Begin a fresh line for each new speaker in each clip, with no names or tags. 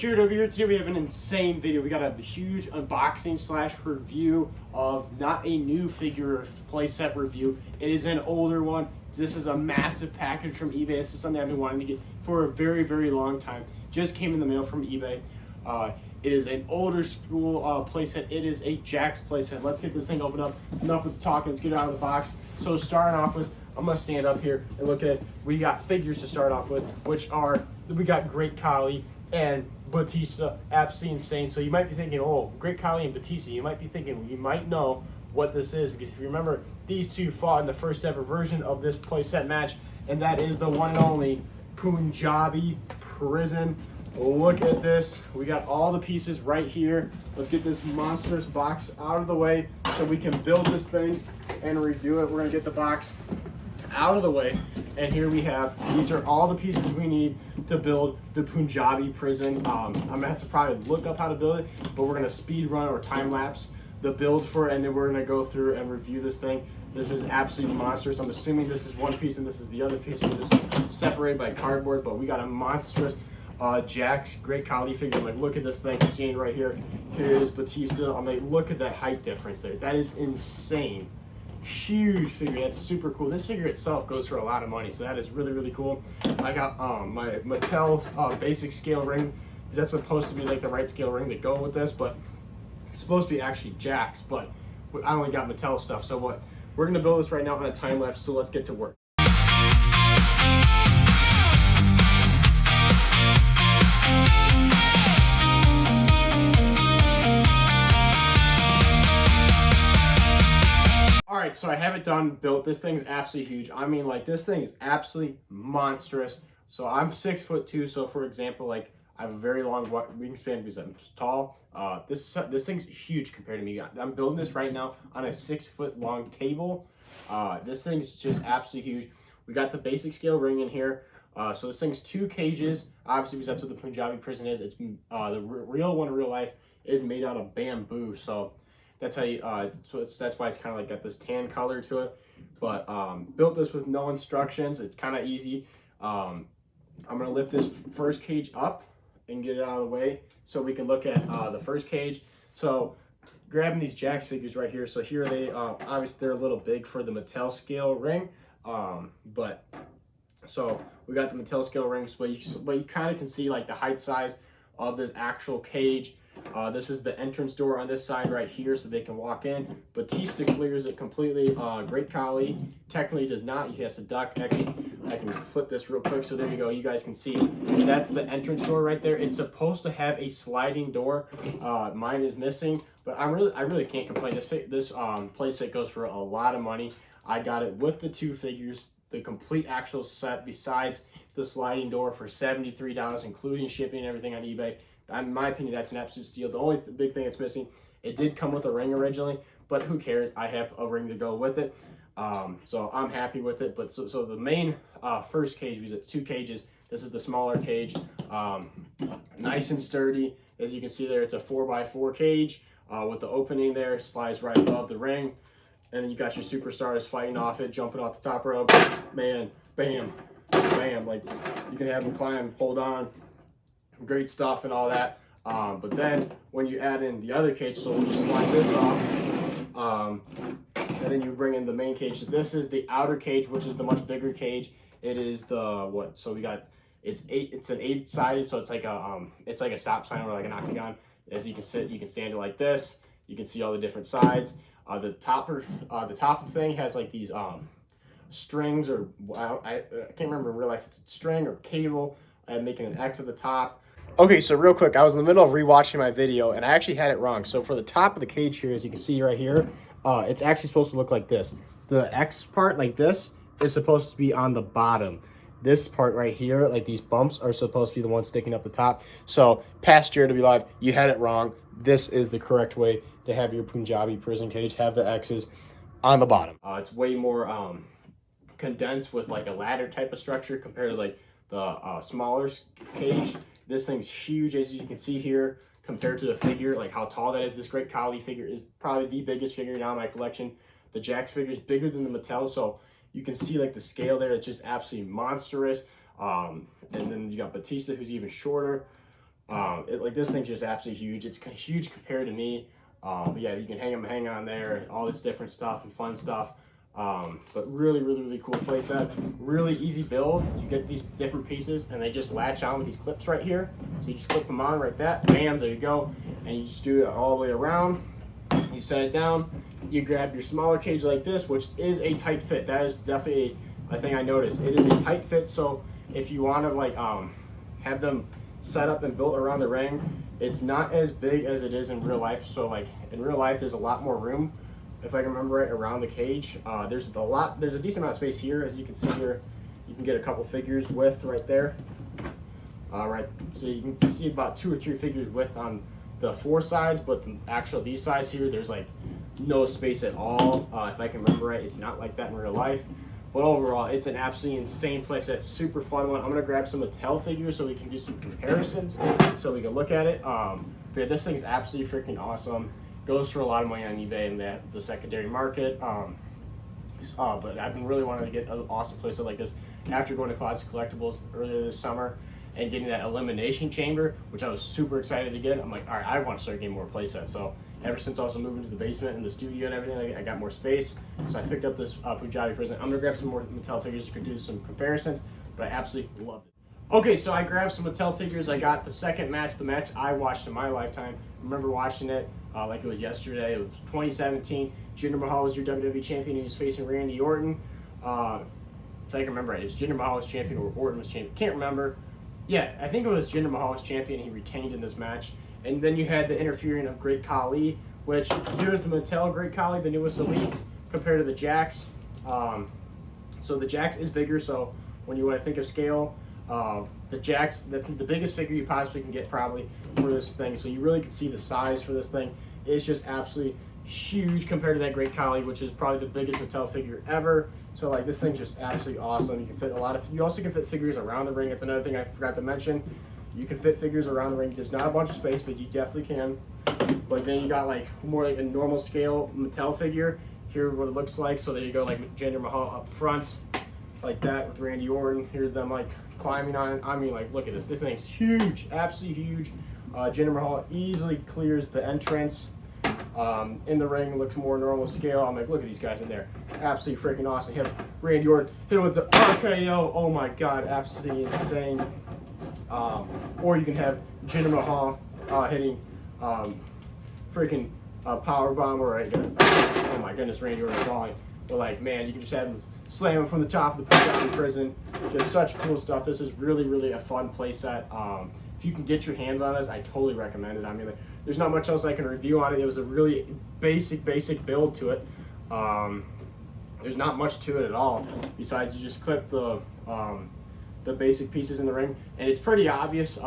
Jared over here. Today we have an insane video. We got a huge unboxing slash review of not a new figure playset review. It is an older one. This is a massive package from eBay. This is something I've been wanting to get for a very, very long time. Just came in the mail from eBay. It is an older school playset. It is a Jax playset. Let's get this thing opened up. Enough with talking. Let's get it out of the box. So starting off with, I'm gonna stand up here and look at it. We got figures to start off with, which are, we got Great Khali and Batista. Absolutely insane. So you might be thinking, oh, Great Khali and Batista. You might be thinking, you might know what this is, because if you remember, these two fought in the first ever version of this playset match, and that is the one and only Punjabi prison. Look at this. We got all the pieces right here. Let's get this monstrous box out of the way so we can build this thing and review it. We're gonna get the box out of the way, and here we have, these are all the pieces we need to build the Punjabi prison. I'm gonna have to probably look up how to build it, but we're gonna speed run or time lapse the build for it, and then we're gonna go through and review this thing. This is absolutely monstrous. I'm assuming this is one piece and this is the other piece because it's separated by cardboard, but we got a monstrous Jax Great Khali figure. I'm like, look at this thing, seeing right here. Here is Batista. I'm like, look at that height difference there. That is insane. Huge figure. That's super cool. This figure itself goes for a lot of money, so that is really, really cool. I got my Mattel basic scale ring. That's supposed to be like the right scale ring to go with this, but it's supposed to be actually Jax, but I only got Mattel stuff. So what? We're gonna build this right now on a time lapse, so let's get to work. Alright, so I have it done, built. This thing's absolutely huge. I mean, like, this thing is absolutely monstrous. So I'm 6'2", so for example, like, I have a very long wingspan because I'm tall. This thing's huge compared to me. I'm building this right now on a 6-foot long table. This thing's just absolutely huge. We got the basic scale ring in here. So this thing's 2 cages, obviously, because that's what the Punjabi prison is. It's the real one in real life is made out of bamboo. So that's how you, that's why it's kind of like got this tan color to it. But built this with no instructions. It's kind of easy. I'm gonna lift this first cage up and get it out of the way so we can look at the first cage. So grabbing these Jax figures right here. So here they, obviously they're a little big for the Mattel scale ring, but so we got the Mattel scale rings, but you kind of can see like the height size of this actual cage. This is the entrance door on this side right here, so they can walk in. Batista clears it completely. Great Khali technically does not. He has to duck. Actually, I can flip this real quick, so there you go. You guys can see that's the entrance door right there. It's supposed to have a sliding door. Mine is missing, but I really can't complain. This playset goes for a lot of money. I got it with the 2 figures, the complete actual set, besides the sliding door, for $73, including shipping and everything on eBay. In my opinion, that's an absolute steal. The only big thing that's missing, it did come with a ring originally, but who cares? I have a ring to go with it. So I'm happy with it. But so the main first cage, because it's 2 cages, this is the smaller cage. Nice and sturdy. As you can see there, it's a 4x4 cage with the opening there, slides right above the ring. And then you got your superstars fighting off it, jumping off the top rope. Man, bam, bam. Like, you can have them climb, hold on. Great stuff and all that. But then when you add in the other cage, so we'll just slide this off. And then you bring in the main cage. So this is the outer cage, which is the much bigger cage. It is the, what? So we got, it's an 8-sided, so it's like a stop sign or like an octagon. As you can you can stand it like this. You can see all the different sides. The top of the thing has like these strings, or I can't remember in real life, it's a string or cable, and making an X at the top. Okay, so real quick, I was in the middle of rewatching my video and I actually had it wrong. So for the top of the cage here, as you can see right here, it's actually supposed to look like this. The X part, like this, is supposed to be on the bottom. This part right here, like these bumps, are supposed to be the ones sticking up the top. So past Jared to be live, you had it wrong. This is the correct way to have your Punjabi prison cage, have the X's on the bottom. It's way more condensed with like a ladder type of structure compared to like the smaller cage. This thing's huge, as you can see here, compared to the figure, like how tall that is. This Great Khali figure is probably the biggest figure now in my collection. The Jax figure is bigger than the Mattel, so you can see like the scale there. It's just absolutely monstrous. And then you got Batista, who's even shorter. Like this thing's just absolutely huge. It's huge compared to me. But yeah, you can hang on there, all this different stuff and fun stuff. But really cool playset. Really easy build. You get these different pieces and they just latch on with these clips right here. So you just clip them on like that, bam, there you go. And you just do it all the way around. You set it down, you grab your smaller cage like this, which is a tight fit. That is definitely a thing I noticed. It is a tight fit, so if you want to like have them set up and built around the ring, it's not as big as it is in real life. So like in real life, there's a lot more room, if I can remember right, around the cage. There's a decent amount of space here, as you can see here. You can get a couple figures width right there. Right, so you can see about 2 or 3 figures width on the 4 sides, but these sides here, there's like no space at all. If I can remember right, it's not like that in real life. But overall, it's an absolutely insane playset, super fun one. I'm gonna grab some Mattel figures so we can do some comparisons, so we can look at it. But yeah, this thing's absolutely freaking awesome. Goes for a lot of money on eBay and the secondary market. But I've been really wanting to get an awesome playset like this after going to Closet Collectibles earlier this summer and getting that elimination chamber, which I was super excited to get. I'm like, all right, I want to start getting more playsets. So ever since I was moving to the basement and the studio and everything, I got more space. So I picked up this Punjabi prison. I'm gonna grab some more Mattel figures to do some comparisons, but I absolutely love it. Okay, so I grabbed some Mattel figures. I got the second match, the match I watched in my lifetime. I remember watching it like it was yesterday. It was 2017. Jinder Mahal was your WWE champion. He was facing Randy Orton. If I can remember right, it was Jinder Mahal was champion or Orton was champion. Can't remember. Yeah, I think it was Jinder Mahal was champion. He retained in this match. And then you had the interfering of Great Khali, which here's the Mattel Great Khali, the newest elites, compared to the Jax. So the Jax is bigger, so when you want to think of scale, the Jax, the biggest figure you possibly can get probably for this thing. So you really can see the size for this thing. It's just absolutely huge compared to that Great Khali, which is probably the biggest Mattel figure ever. So like this thing's just absolutely awesome. You can fit you also can fit figures around the ring. It's another thing I forgot to mention. You can fit figures around the ring. There's not a bunch of space, but you definitely can. But then you got like more like a normal scale Mattel figure. Here what it looks like. So there you go, like Jinder Mahal up front, like that with Randy Orton. Here's them like climbing on it. I mean, like look at this. This thing's huge, absolutely huge. Jinder Mahal easily clears the entrance. In the ring, looks more normal scale. I'm like, look at these guys in there. Absolutely freaking awesome. Hit Randy Orton, hit him with the RKO. Oh my God, absolutely insane. Or you can have Jinder Mahal hitting freaking power bomb, or oh my goodness, Randy Orton falling. But like, man, you can just have him slam him from the top of the Punjabi prison. Just such cool stuff. This is really a fun playset. If you can get your hands on this, I totally recommend it. I mean, there's not much else I can review on it. It was a really basic build to it. There's not much to it at all besides you just clip the basic pieces in the ring, and it's pretty obvious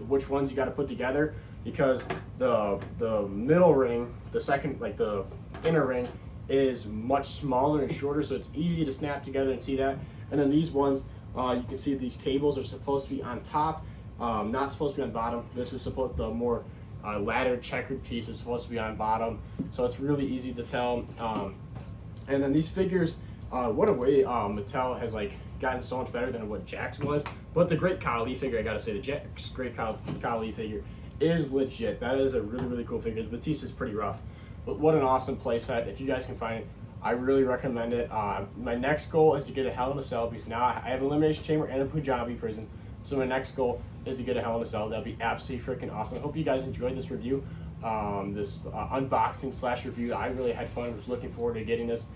which ones you got to put together, because the middle ring, the second, like the inner ring, is much smaller and shorter, so it's easy to snap together and see that. And then these ones, you can see these cables are supposed to be on top, not supposed to be on bottom. This is supposed, the more ladder checkered piece is supposed to be on bottom, so it's really easy to tell. And then these figures, what a way Mattel has like gotten so much better than what Jax was. But the Great Khali figure, I gotta say, the Jax Great Khali figure is legit. That is a really cool figure. The Batista is pretty rough, but what an awesome playset. If you guys can find it, I really recommend it. My next goal is to get a Hell in a Cell, because now I have an Elimination Chamber and a Punjabi prison. So my next goal is to get a Hell in a Cell. That'd be absolutely freaking awesome. I hope you guys enjoyed this review, this unboxing / review. I really had fun. I was looking forward to getting this,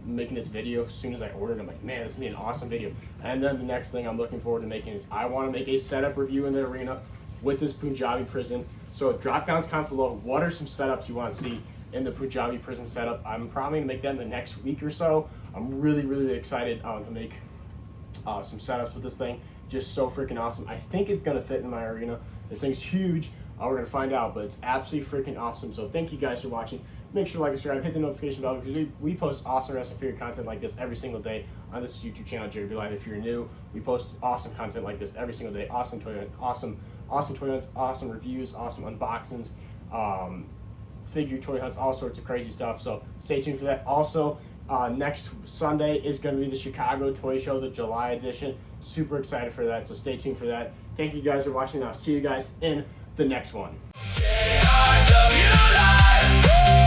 making this video as soon as I ordered. I'm like, man, this is gonna be an awesome video. And then the next thing I'm looking forward to making is I want to make a setup review in the arena with this Punjabi prison. So drop down comments below. What are some setups you want to see in the Punjabi prison setup? I'm probably gonna make them the next week or so. I'm really excited to make some setups with this thing. Just so freaking awesome. I think it's gonna fit in my arena. This thing's huge. We're gonna find out, but it's absolutely freaking awesome. So thank you guys for watching. Make sure to like and subscribe, hit the notification bell, because we post awesome wrestling figure content like this every single day on this YouTube channel, JB Live. If you're new, we post awesome content like this every single day. Awesome toy hunts, awesome reviews, awesome unboxings, figure toy hunts, all sorts of crazy stuff. So stay tuned for that. Also, next Sunday is going to be the Chicago Toy Show, the July edition. Super excited for that, so stay tuned for that. Thank you guys for watching. I'll see you guys in the next one.
JRW Live.